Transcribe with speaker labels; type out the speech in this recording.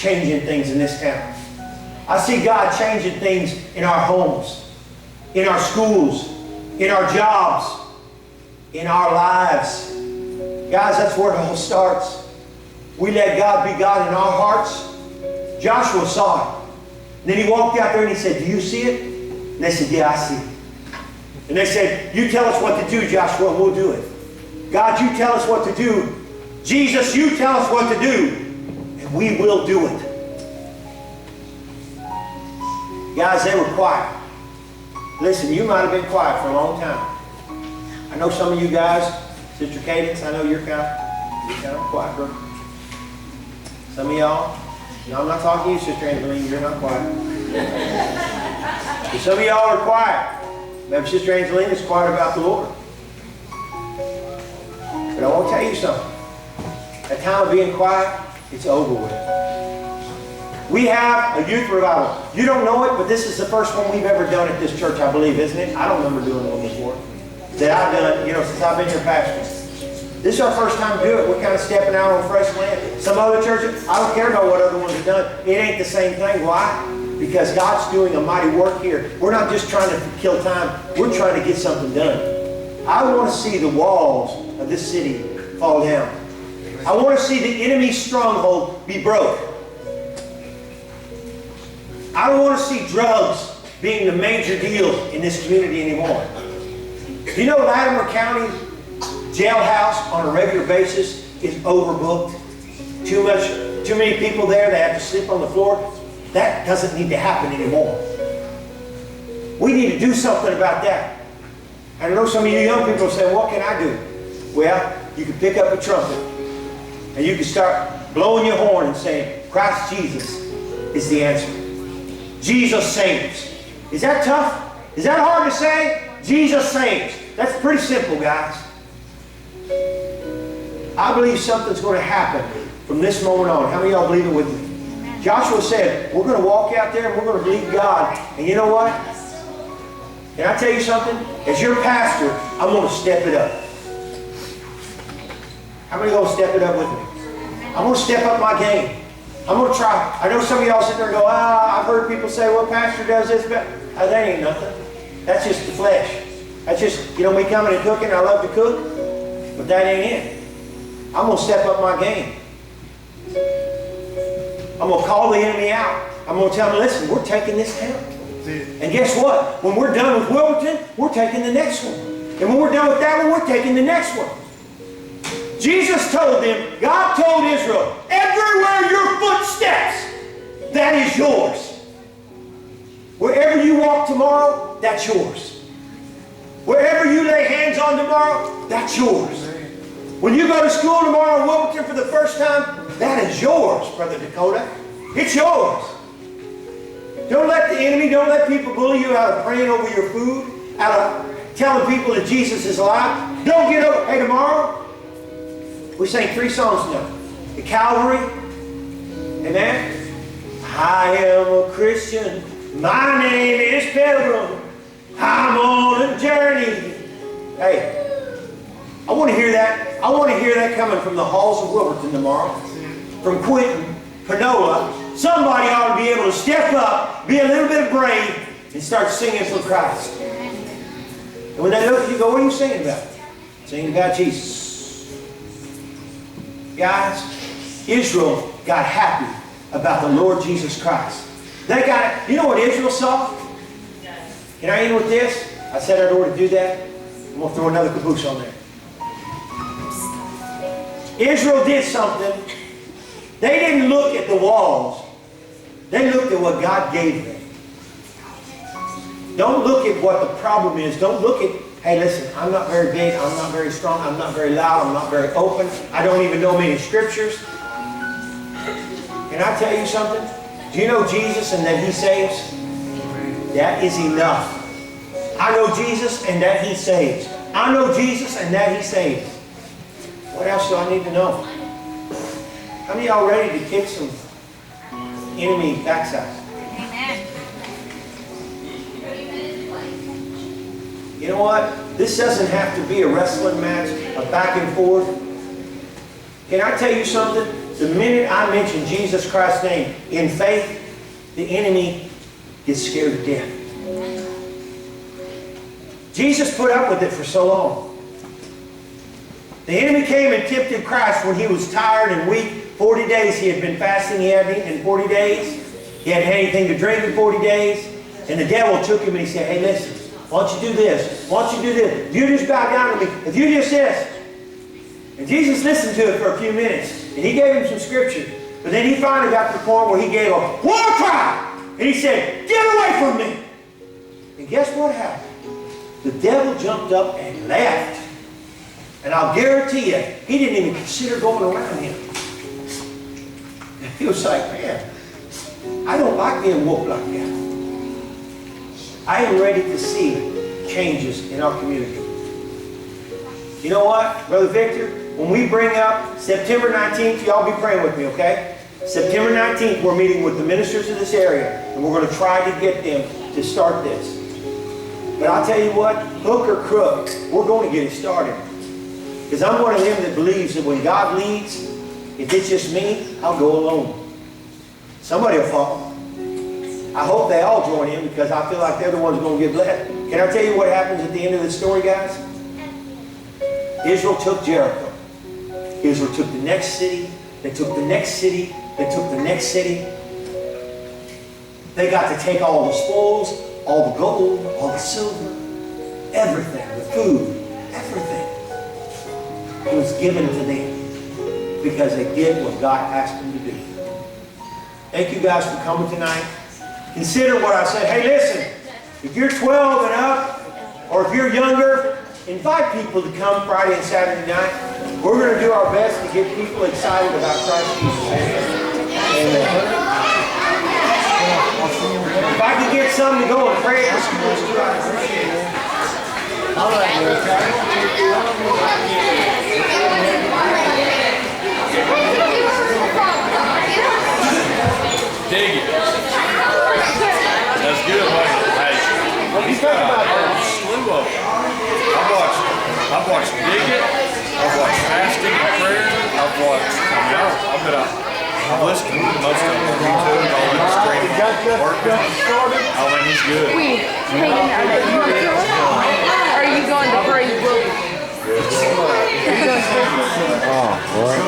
Speaker 1: changing things in this town. I see God changing things in our homes, in our schools, in our jobs, in our lives. Guys, that's where it all starts. We let God be God in our hearts. Joshua saw it. And then he walked out there and he said, do you see it? And they said, yeah, I see it. And they said, you tell us what to do, Joshua, and we'll do it. God, you tell us what to do. Jesus, you tell us what to do, and we will do it. Guys, they were quiet. Listen, you might have been quiet for a long time. I know some of you guys, Sister Cadence, I know you're kind of quiet, bro. Some of y'all, no, I'm not talking to you, Sister Angeline, you're not quiet. But some of y'all are quiet. Maybe Sister Angeline is quiet about the Lord. But I want to tell you something. That time of being quiet, it's over with. We have a youth revival. You don't know it, but this is the first one we've ever done at this church, I believe, isn't it? I don't remember doing one before. That I've done, since I've been here pastoring. This is our first time to do it. We're kind of stepping out on fresh land. Some other churches, I don't care about what other ones have done. It ain't the same thing. Why? Because God's doing a mighty work here. We're not just trying to kill time. We're trying to get something done. I want to see the walls of this city fall down. I want to see the enemy's stronghold be broke. I don't want to see drugs being the major deal in this community anymore. Do you know Latimer County jailhouse on a regular basis is overbooked? Too many people there, they have to sleep on the floor. That doesn't need to happen anymore. We need to do something about that. I know some of you young people say, what can I do? Well, you can pick up a trumpet and you can start blowing your horn and saying, Christ Jesus is the answer. Jesus saves. Is that tough? Is that hard to say? Jesus saves. That's pretty simple, guys. I believe something's going to happen from this moment on. How many of y'all believe it with me? Joshua said, we're going to walk out there and we're going to believe God. And you know what? Can I tell you something? As your pastor, I'm going to step it up. How many of y'all step it up with me? I'm going to step up my game. I'm going to try. I know some of y'all sit there and go, I've heard people say, well, pastor does this, but that ain't nothing. That's just the flesh. That's just, me coming and cooking. I love to cook, but that ain't it. I'm going to step up my game. I'm going to call the enemy out. I'm going to tell him, listen, we're taking this town. And guess what? When we're done with Wilburton, we're taking the next one. And when we're done with that one, we're taking the next one. Jesus told them, God told Israel, everywhere your foot steps, that is yours. Wherever you walk tomorrow, that's yours. Wherever you lay hands on tomorrow, that's yours. When you go to school tomorrow in Wilburton for the first time, that is yours, Brother Dakota. It's yours. Don't let the enemy, don't let people bully you out of praying over your food, out of telling people that Jesus is alive. Don't get over. Hey, tomorrow, we sang 3 songs now. The Calvary. Amen. I am a Christian. My name is Pilgrim. I'm on a journey. Hey, I want to hear that. I want to hear that coming from the halls of Wilburton tomorrow. From Quentin, Panola. Somebody ought to be able to step up, be a little bit brave, and start singing for Christ. And when they look at you, go, what are you singing about? Singing about Jesus. Guys, Israel got happy about the Lord Jesus Christ. They got it. You know what Israel saw? Can I end with this? I said I'd order to do that. I'm going to throw another caboose on there. Israel did something. They didn't look at the walls. They looked at what God gave them. Don't look at what the problem is. Don't look at, hey, listen, I'm not very big. I'm not very strong. I'm not very loud. I'm not very open. I don't even know many scriptures. Can I tell you something? Do you know Jesus and that He saves? That is enough. I know Jesus and that He saves. I know Jesus and that He saves. What else do I need to know? How many of y'all ready to kick some enemy backside?
Speaker 2: Amen.
Speaker 1: You know what? This doesn't have to be a wrestling match, a back and forth. Can I tell you something? The minute I mention Jesus Christ's name in faith, the enemy gets scared to death. Jesus put up with it for so long. The enemy came and tempted Christ when he was tired and weak. 40 days he had been fasting. He hadn't eaten in 40 days. He hadn't had anything to drink in 40 days. And the devil took him and he said, hey, listen, why don't you do this? Why don't you do this? If you just bow down to me, if you just this. And Jesus listened to it for a few minutes. And he gave him some scripture. But then he finally got to the point where he gave a war cry. And he said, get away from me. And guess what happened? The devil jumped up and left. And I'll guarantee you, he didn't even consider going around him. He was like, man, I don't like being whooped like that. I am ready to see changes in our community. You know what, Brother Victor? When we bring up September 19th, y'all be praying with me, okay? September 19th, we're meeting with the ministers of this area, and we're going to try to get them to start this. But I'll tell you what, hook or crook, we're going to get it started. Because I'm one of them that believes that when God leads, if it's just me, I'll go alone. Somebody will follow. I hope they all join in because I feel like they're the ones going to get blessed. Can I tell you what happens at the end of the story, guys? Israel took Jericho. Israel took the next city. They took the next city. They took the next city. They got to take all the spoils, all the gold, all the silver, everything, the food, everything. It was given to them because they did what God asked them to do. Thank you guys for coming tonight. Consider what I said. Hey, listen, if you're 12 and up, or if you're younger, invite people to come Friday and Saturday night. We're going to do our best to get people excited about Christ Jesus. Amen. If I could get some to go and pray at the schools too, I'd appreciate it. All right,
Speaker 2: Dig it. That's good, buddy. Hey,
Speaker 1: what do you think about that?
Speaker 2: Slew of them. I've watched Dig It. I've watched Fasting and Prayer. I've listened to most of them on YouTube. All that streaming. Working. Oh man, he's good.
Speaker 3: Wait, hanging out at you. Are you going to pray?
Speaker 4: Oh, boy.